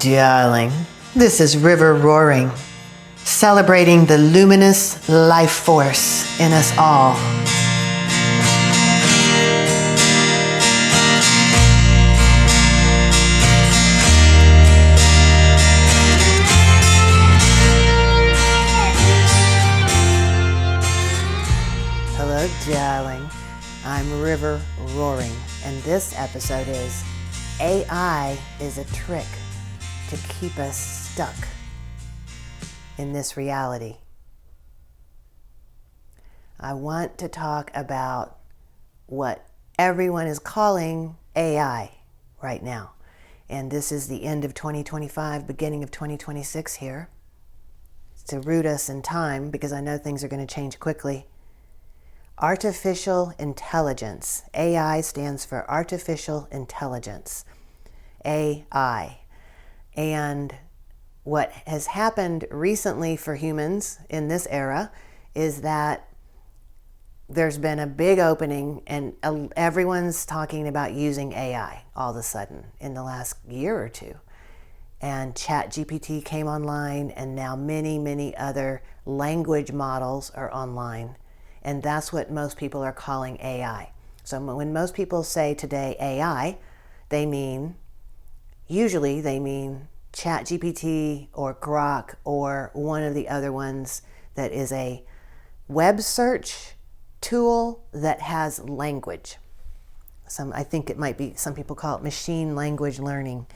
darling. This is River Roaring, celebrating the luminous life force in us all. Hello, darling. I'm River Roaring, and this episode is AI is a trick to keep us stuck in this reality. I want to talk about what everyone is calling AI right now. And this is the end of 2025, beginning of 2026 here. To root us in time, because I know things are going to change quickly. Artificial intelligence. AI stands for artificial intelligence. AI. And what has happened recently for humans in this era is that there's been a big opening and everyone's talking about using AI all of a sudden in the last year or two. And Chat GPT came online, and now many other language models are online. And that's what most people are calling AI. So when most people say today AI, usually they mean Chat GPT or Grok or one of the other ones that is a web search tool that has language. I think it might be, some people call it machine language learning.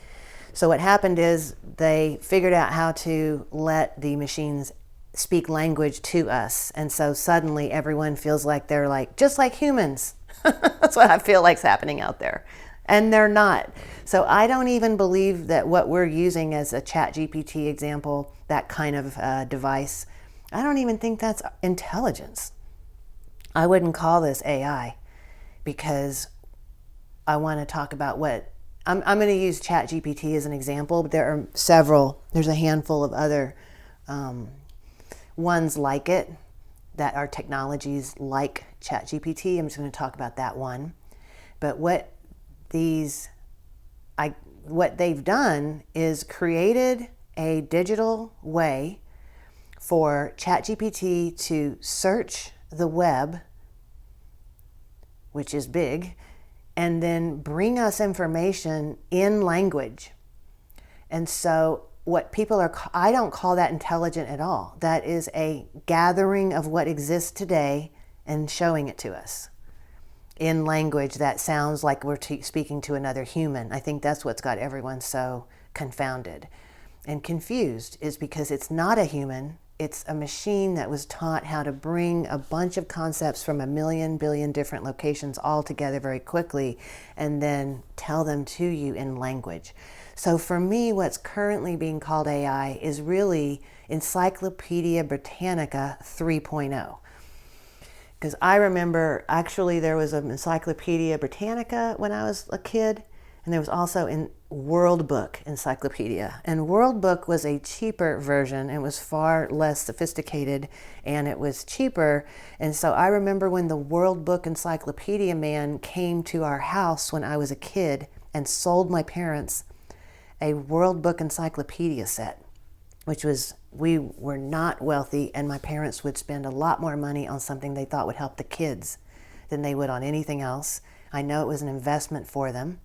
So what happened is they figured out how to let the machines speak language to us. And so suddenly everyone feels like they're like, just like humans. That's what I feel like's happening out there. And they're not. So I don't even believe that what we're using as a Chat GPT example, that kind of device, I don't even think that's intelligence. I wouldn't call this AI, because I want to talk about what, I'm going to use Chat GPT as an example, but there's a handful of other ones like it that are technologies like Chat GPT. I'm just going to talk about that one. But what they've done is created a digital way for Chat GPT to search the web, which is big, and then bring us information in language. And so what people I don't call that intelligent at all. That is a gathering of what exists today and showing it to us in language that sounds like we're speaking to another human. I think that's what's got everyone so confounded and confused, is because it's not a human. It's a machine that was taught how to bring a bunch of concepts from a billion different locations all together very quickly and then tell them to you in language. So for me, what's currently being called AI is really Encyclopedia Britannica 3.0. Because I remember, actually, there was an Encyclopedia Britannica when I was a kid, and there was also a World Book Encyclopedia. And World Book was a cheaper version, and was far less sophisticated, and it was cheaper. And so I remember when the World Book Encyclopedia man came to our house when I was a kid and sold my parents a World Book Encyclopedia set, which was, we were not wealthy, and my parents would spend a lot more money on something they thought would help the kids than they would on anything else. I know it was an investment for them.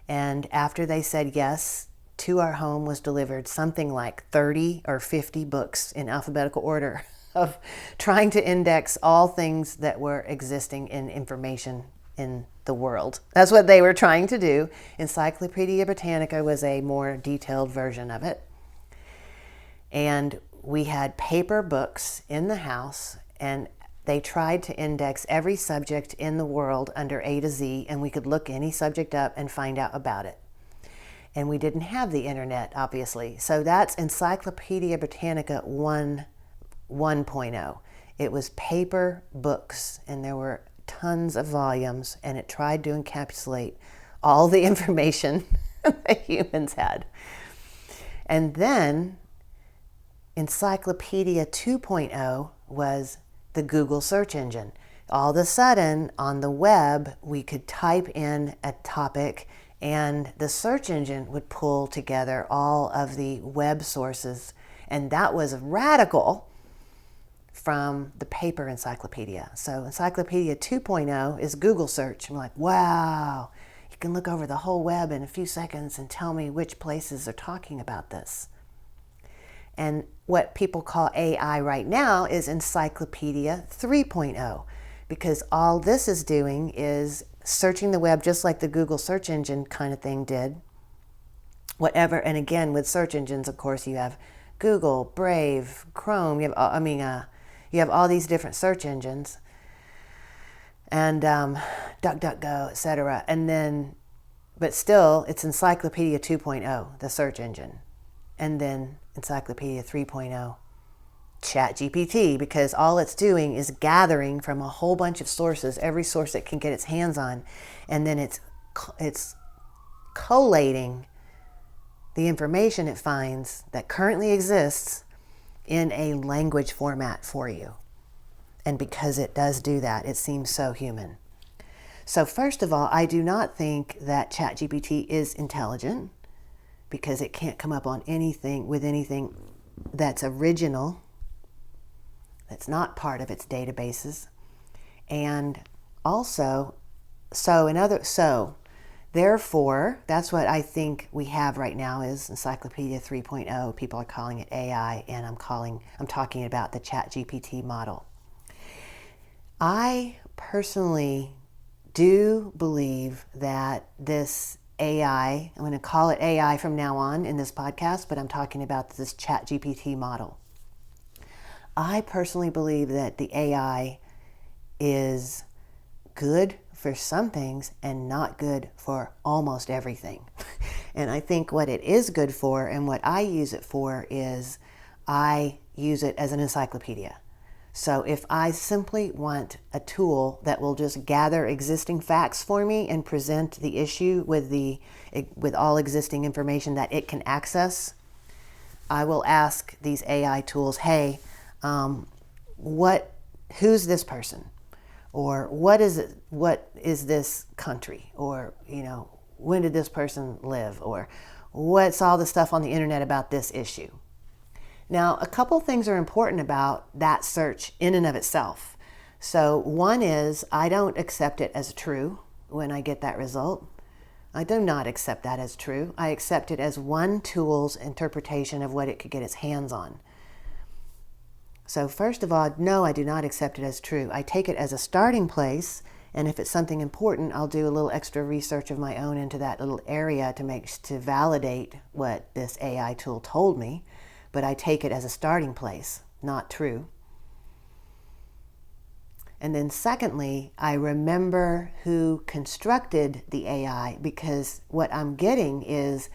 And after they said yes, to our home was delivered something like 30 or 50 books in alphabetical order of trying to index all things that were existing in information in the world. That's what they were trying to do. Encyclopedia Britannica was a more detailed version of it. And we had paper books in the house, and they tried to index every subject in the world under A to Z, and we could look any subject up and find out about it. And we didn't have the internet, obviously. So that's Encyclopedia Britannica 1.0. It was paper books, and there were tons of volumes, and it tried to encapsulate all the information that humans had. And then Encyclopedia 2.0 was the Google search engine. All of a sudden, on the web, we could type in a topic And the search engine would pull together all of the web sources. And that was radical from the paper encyclopedia. So Encyclopedia 2.0 is Google search. I'm like, wow, you can look over the whole web in a few seconds and tell me which places are talking about this. And what people call AI right now is Encyclopedia 3.0, because all this is doing is searching the web just like the Google search engine kind of thing did. Whatever, and again, with search engines, of course, you have Google, Brave, Chrome, you have all these different search engines, and DuckDuckGo, etc. And then, but still, it's Encyclopedia 2.0, the search engine. And then Encyclopedia 3.0, Chat GPT, because all it's doing is gathering from a whole bunch of sources, every source it can get its hands on, and then it's collating the information it finds that currently exists in a language format for you. And because it does do that, it seems so human. So first of all, I do not think that Chat GPT is intelligent, because it can't come up on anything that's original, that's not part of its databases. And also, therefore, that's what I think we have right now is Encyclopedia 3.0. People are calling it AI, and I'm talking about the Chat GPT model. I personally do believe that this AI, I'm going to call it AI from now on in this podcast, but I'm talking about this Chat GPT model. I personally believe that the AI is good for some things and not good for almost everything. And I think what it is good for and what I use it for is I use it as an encyclopedia. So if I simply want a tool that will just gather existing facts for me and present the issue with all existing information that it can access, I will ask these AI tools, hey, who's this person? Or what is this country? Or, when did this person live? Or what's all the stuff on the internet about this issue? Now, a couple things are important about that search in and of itself. So one is I don't accept it as true when I get that result. I do not accept that as true. I accept it as one tool's interpretation of what it could get its hands on. So first of all, no, I do not accept it as true. I take it as a starting place, and if it's something important, I'll do a little extra research of my own into that little area to validate what this AI tool told me. But I take it as a starting place, not true. And then secondly, I remember who constructed the AI, because what I'm getting is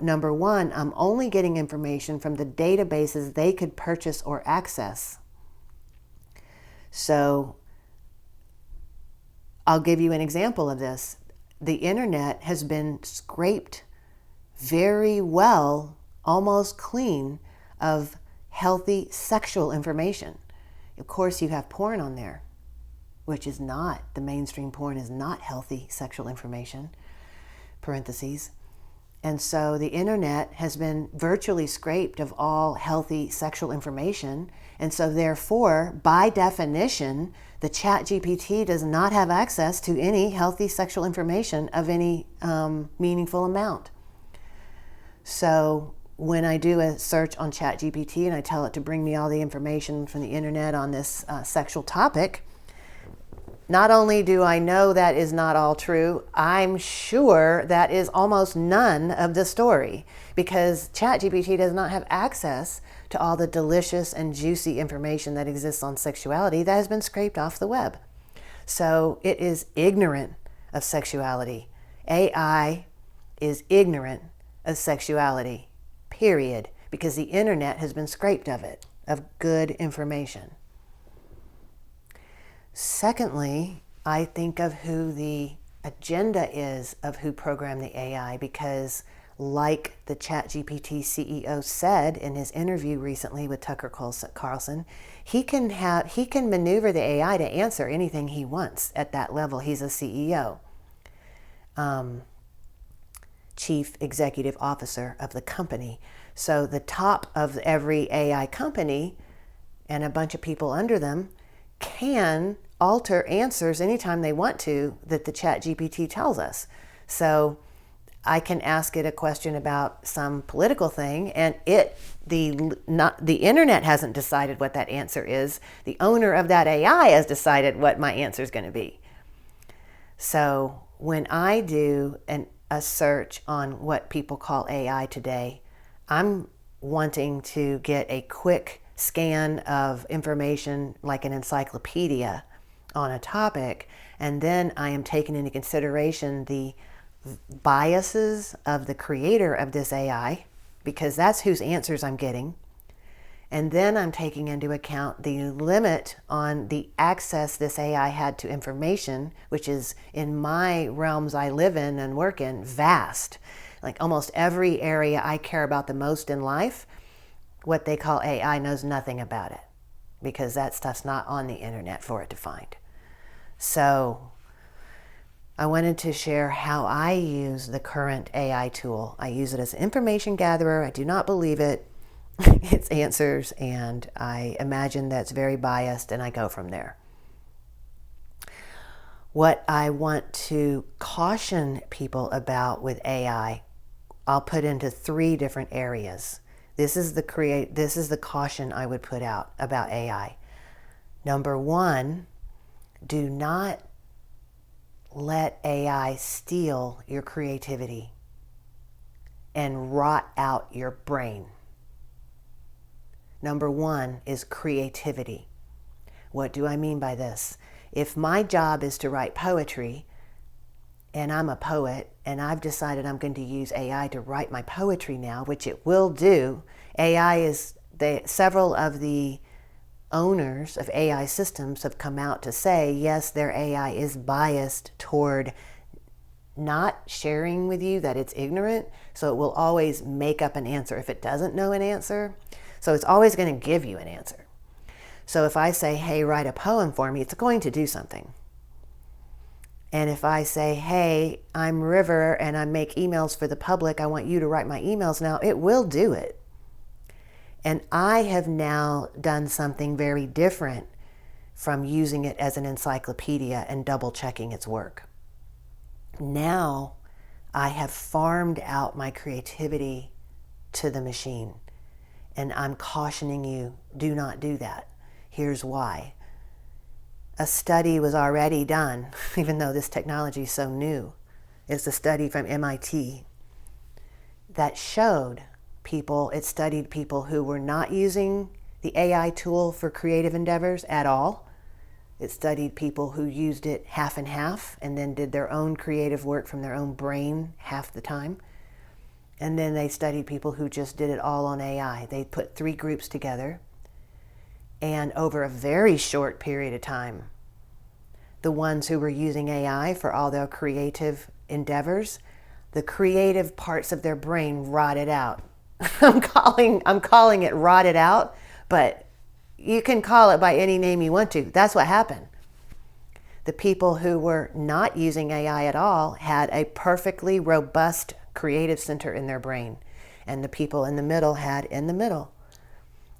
number one, I'm only getting information from the databases they could purchase or access. So I'll give you an example of this. The internet has been scraped very well, almost clean, of healthy sexual information. Of course, you have porn on there, which is not, the mainstream porn is not healthy sexual information, parentheses. And so the internet has been virtually scraped of all healthy sexual information. And so therefore, by definition, the Chat GPT does not have access to any healthy sexual information of any meaningful amount. So when I do a search on Chat GPT and I tell it to bring me all the information from the internet on this sexual topic, not only do I know that is not all true, I'm sure that is almost none of the story, because Chat GPT does not have access to all the delicious and juicy information that exists on sexuality that has been scraped off the web. So it is ignorant of sexuality. AI is ignorant of sexuality, period, because the internet has been scraped of it, of good information. Secondly, I think of who the agenda is of who programmed the AI, because like the Chat GPT CEO said in his interview recently with Tucker Carlson, he can maneuver the AI to answer anything he wants at that level. He's a CEO. chief executive officer of the company. So the top of every AI company and a bunch of people under them can alter answers anytime they want to that the Chat GPT tells us. So I can ask it a question about some political thing, and the internet hasn't decided what that answer is. The owner of that AI has decided what my answer is going to be. So when I do a search on what people call AI today, I'm wanting to get a quick scan of information like an encyclopedia on a topic, and then I am taking into consideration the biases of the creator of this AI, because that's whose answers I'm getting. And then I'm taking into account the limit on the access this AI had to information, which is, in my realms I live in and work in, vast. Like almost every area I care about the most in life, what they call AI knows nothing about it, because that stuff's not on the internet for it to find. So I wanted to share how I use the current AI tool. I use it as an information gatherer. I do not believe it. Its answers, and I imagine that's very biased, and I go from there. What I want to caution people about with AI, I'll put into 3 different areas. This is the caution I would put out about AI. Number 1, do not let AI steal your creativity and rot out your brain. Number 1 is creativity. What do I mean by this? If my job is to write poetry, and I'm a poet, and I've decided I'm going to use AI to write my poetry now, which it will do. Several of the owners of AI systems have come out to say, yes, their AI is biased toward not sharing with you that it's ignorant, so it will always make up an answer if it doesn't know an answer. So it's always going to give you an answer. So if I say, hey, write a poem for me, it's going to do something. And if I say, hey, I'm River and I make emails for the public, I want you to write my emails now, it will do it. And I have now done something very different from using it as an encyclopedia and double checking its work. Now I have farmed out my creativity to the machine. And I'm cautioning you, do not do that. Here's why. A study was already done, even though this technology is so new. It's a study from MIT that showed it studied people who were not using the AI tool for creative endeavors at all. It studied people who used it half and half and then did their own creative work from their own brain half the time. And then they studied people who just did it all on AI. They put 3 groups together, and over a very short period of time, the ones who were using AI for all their creative endeavors, the creative parts of their brain rotted out. I'm calling it rotted out, but you can call it by any name you want to. That's what happened. The people who were not using AI at all had a perfectly robust creative center in their brain, and the people in the middle had in the middle.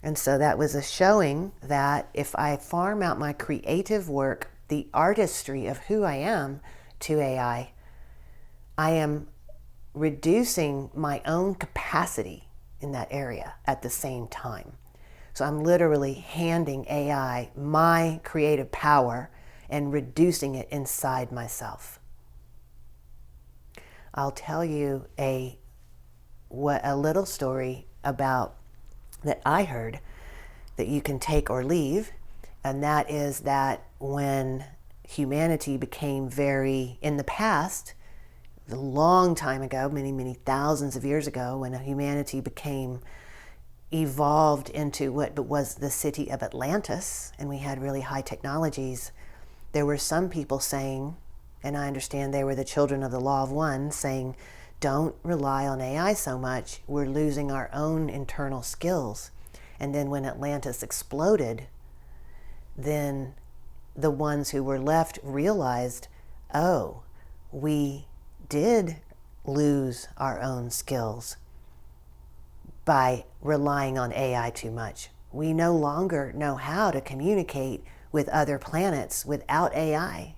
And so that was a showing that if I farm out my creative work, the artistry of who I am, to AI, I am reducing my own capacity in that area at the same time. So I'm literally handing AI my creative power and reducing it inside myself. I'll tell you a little story about that I heard that you can take or leave, and that is that when humanity became in the past, a long time ago, many, many thousands of years ago, when humanity evolved into what was the city of Atlantis, and we had really high technologies, there were some people saying, and I understand they were the children of the law of one, saying, don't rely on AI so much, we're losing our own internal skills. And then when Atlantis exploded, then the ones who were left realized, oh, we did lose our own skills by relying on AI too much. We no longer know how to communicate with other planets without AI.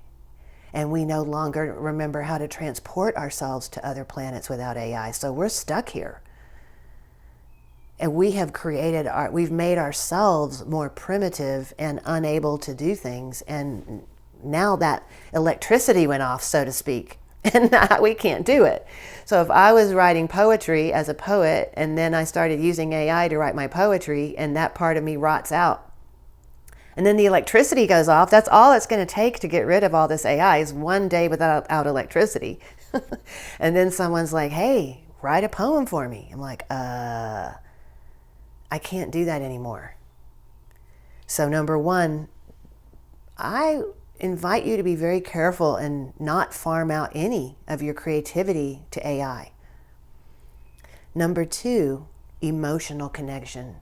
And we no longer remember how to transport ourselves to other planets without AI. So we're stuck here. And we've made ourselves more primitive and unable to do things. And now that electricity went off, so to speak, and we can't do it. So if I was writing poetry as a poet, and then I started using AI to write my poetry, and that part of me rots out, and then the electricity goes off, that's all it's going to take to get rid of all this AI is one day without electricity. And then someone's like, hey, write a poem for me. I'm like, I can't do that anymore. So number one, I invite you to be very careful and not farm out any of your creativity to AI. Number two, emotional connection.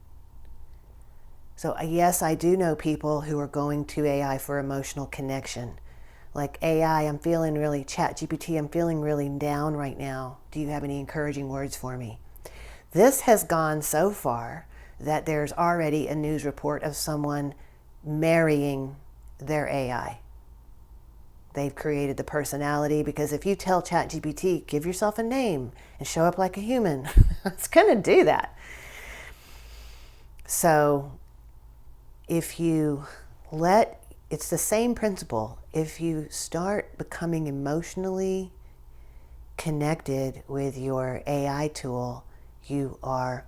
So yes, I do know people who are going to AI for emotional connection. Like, AI, Chat GPT, I'm feeling really down right now. Do you have any encouraging words for me? This has gone so far that there's already a news report of someone marrying their AI. They've created the personality, because if you tell Chat GPT, give yourself a name and show up like a human, it's going to do that. So it's the same principle. If you start becoming emotionally connected with your AI tool, you are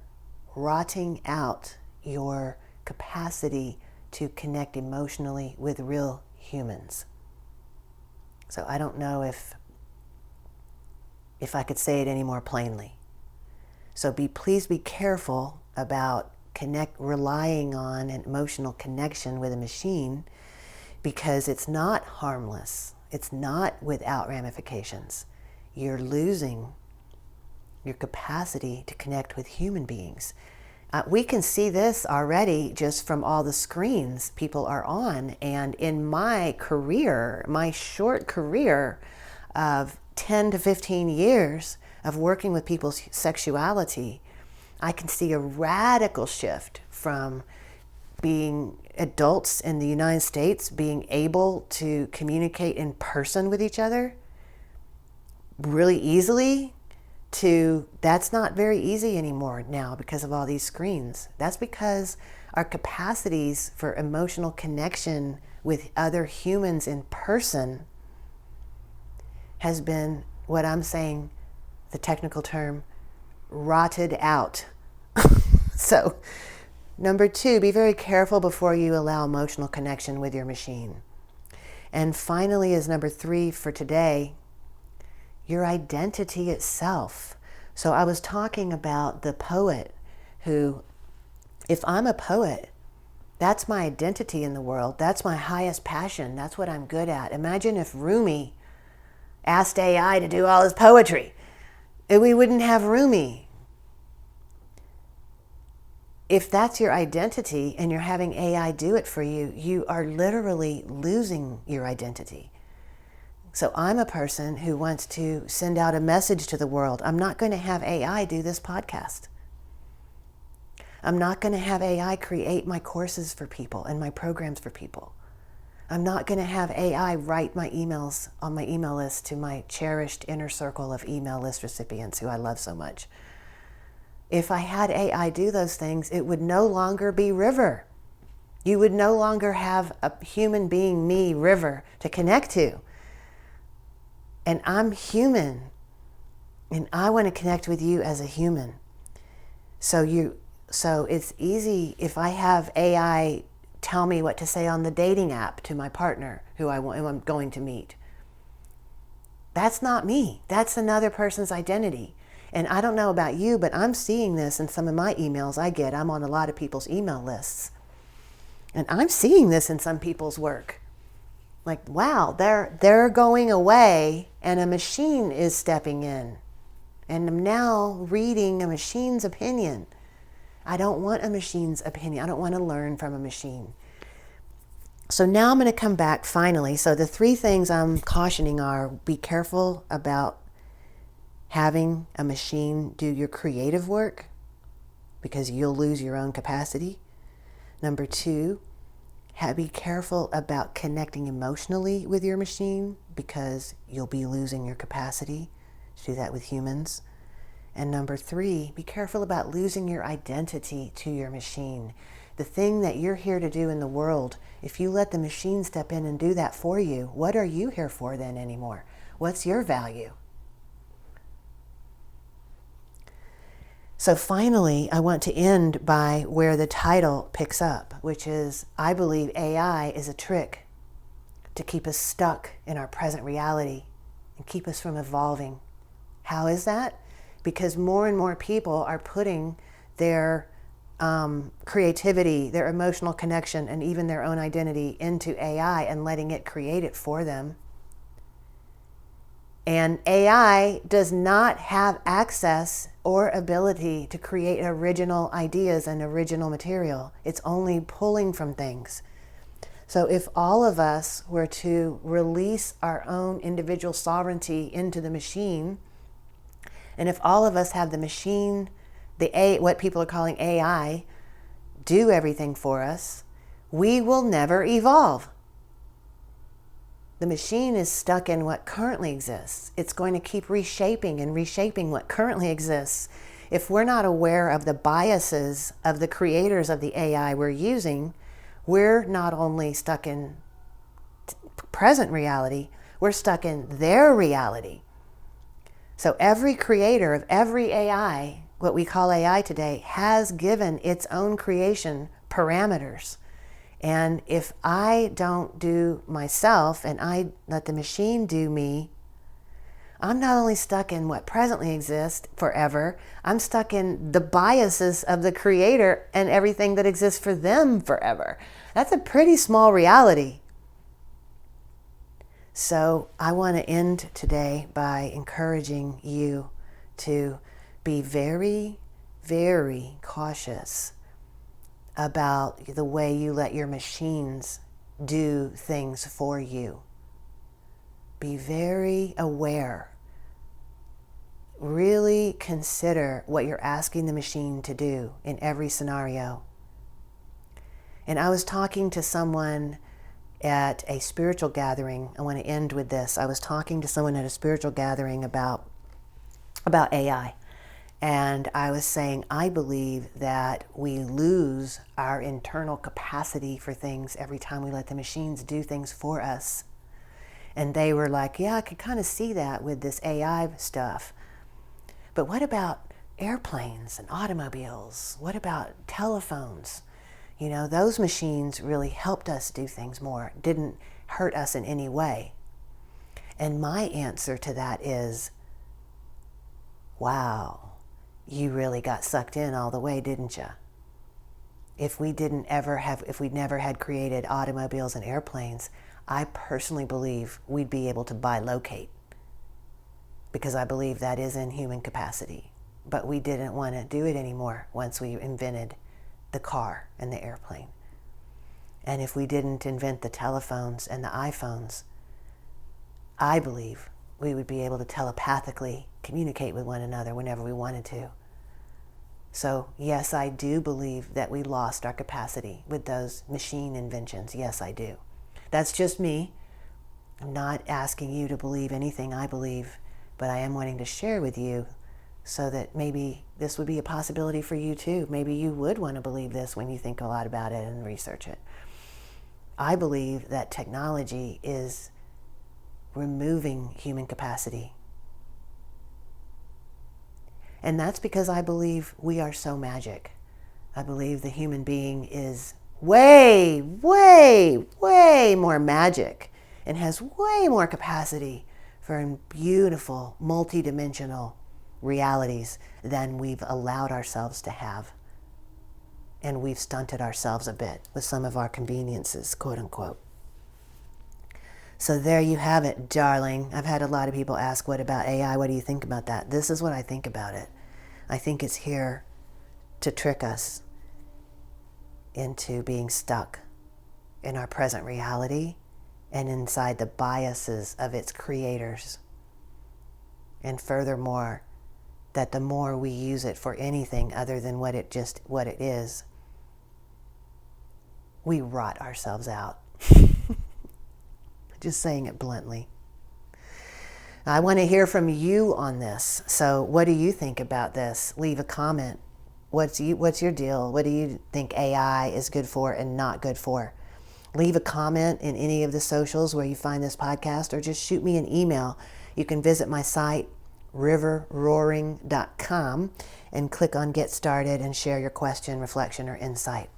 rotting out your capacity to connect emotionally with real humans. So I don't know if I could say it any more plainly. So please be careful about relying on an emotional connection with a machine, because it's not harmless. It's not without ramifications. You're losing your capacity to connect with human beings. We can see this already just from all the screens people are on. And in my short career of 10 to 15 years of working with people's sexuality, I can see a radical shift from being adults in the United States being able to communicate in person with each other really easily to that's not very easy anymore now because of all these screens. That's because our capacities for emotional connection with other humans in person has been, what I'm saying, the technical term, rotted out. So, number two, be very careful before you allow emotional connection with your machine. And finally, as number three for today, your identity itself. So I was talking about the poet who, if I'm a poet, that's my identity in the world. That's my highest passion. That's what I'm good at. Imagine if Rumi asked AI to do all his poetry. We wouldn't have Rumi. If that's your identity and you're having AI do it for you, you are literally losing your identity. So I'm a person who wants to send out a message to the world. I'm not going to have AI do this podcast. I'm not going to have AI create my courses for people and my programs for people. I'm not going to have AI write my emails on my email list to my cherished inner circle of email list recipients who I love so much. If I had AI do those things, it would no longer be River. You would no longer have a human being, me, River, to connect to. And I'm human. And I want to connect with you as a human. So it's easy if I have AI tell me what to say on the dating app to my partner who I'm going to meet. That's not me. That's another person's identity. And I don't know about you, but I'm seeing this in some of my emails I get. I'm on a lot of people's email lists. And I'm seeing this in some people's work. Like, wow, they're going away and a machine is stepping in. And I'm now reading a machine's opinion. I don't want a machine's opinion. I don't want to learn from a machine. So now I'm going to come back finally. So the three things I'm cautioning are: be careful about having a machine do your creative work because you'll lose your own capacity. Number two, be careful about connecting emotionally with your machine because you'll be losing your capacity to do that with humans. And number three, be careful about losing your identity to your machine. The thing that you're here to do in the world, if you let the machine step in and do that for you, what are you here for then anymore? What's your value? So finally, I want to end by where the title picks up, which is, I believe AI is a trick to keep us stuck in our present reality and keep us from evolving. How is that? Because more and more people are putting their creativity, their emotional connection, and even their own identity into AI and letting it create it for them. And AI does not have access or ability to create original ideas and original material. It's only pulling from things. So if all of us were to release our own individual sovereignty into the machine, and if all of us have the machine, what people are calling AI, do everything for us, we will never evolve. The machine is stuck in what currently exists. It's going to keep reshaping and reshaping what currently exists. If we're not aware of the biases of the creators of the AI we're using, we're not only stuck in present reality, we're stuck in their reality. So every creator of every AI, what we call AI today, has given its own creation parameters. And if I don't do myself and I let the machine do me, I'm not only stuck in what presently exists forever, I'm stuck in the biases of the creator and everything that exists for them forever. That's a pretty small reality. So I want to end today by encouraging you to be very, very cautious about the way you let your machines do things for you. Be very aware. Really consider what you're asking the machine to do in every scenario. And I was talking to someone at a spiritual gathering. I want to end with this. I was talking to someone at a spiritual gathering about AI. And I was saying, I believe that we lose our internal capacity for things every time we let the machines do things for us. And they were like, yeah, I could kind of see that with this AI stuff. But what about airplanes and automobiles? What about telephones? You know, those machines really helped us do things more, didn't hurt us in any way. And my answer to that is, wow, you really got sucked in all the way, didn't you? If we never had created automobiles and airplanes, I personally believe we'd be able to bilocate, because I believe that is in human capacity. But we didn't want to do it anymore once we invented the car and the airplane. And if we didn't invent the telephones and the iPhones, I believe we would be able to telepathically communicate with one another whenever we wanted to. So yes, I do believe that we lost our capacity with those machine inventions. Yes, I do. That's just me. I'm not asking you to believe anything I believe, but I am wanting to share with you so that maybe this would be a possibility for you too. Maybe you would want to believe this when you think a lot about it and research it. I believe that technology is removing human capacity. And that's because I believe we are so magic. I believe the human being is way, way, way more magic and has way more capacity for beautiful, multidimensional realities than we've allowed ourselves to have. And we've stunted ourselves a bit with some of our conveniences, quote unquote. So there you have it, darling. I've had a lot of people ask, what about AI? What do you think about that? This is what I think about it. I think it's here to trick us into being stuck in our present reality and inside the biases of its creators. And furthermore, that the more we use it for anything other than what it is, we rot ourselves out. Just saying it bluntly. I want to hear from you on this. So what do you think about this? Leave a comment. What's your deal? What do you think AI is good for and not good for? Leave a comment in any of the socials where you find this podcast, or just shoot me an email. You can visit my site, riverroaring.com, and click on Get Started and share your question, reflection, or insight.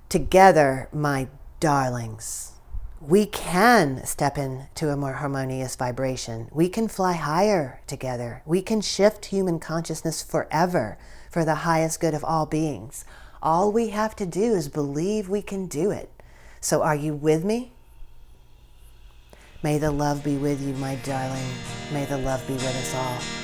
Together, my darlings, we can step into a more harmonious vibration. We can fly higher together. We can shift human consciousness forever for the highest good of all beings. All we have to do is believe we can do it. So are you with me? May the love be with you, my darling. May the love be with us all.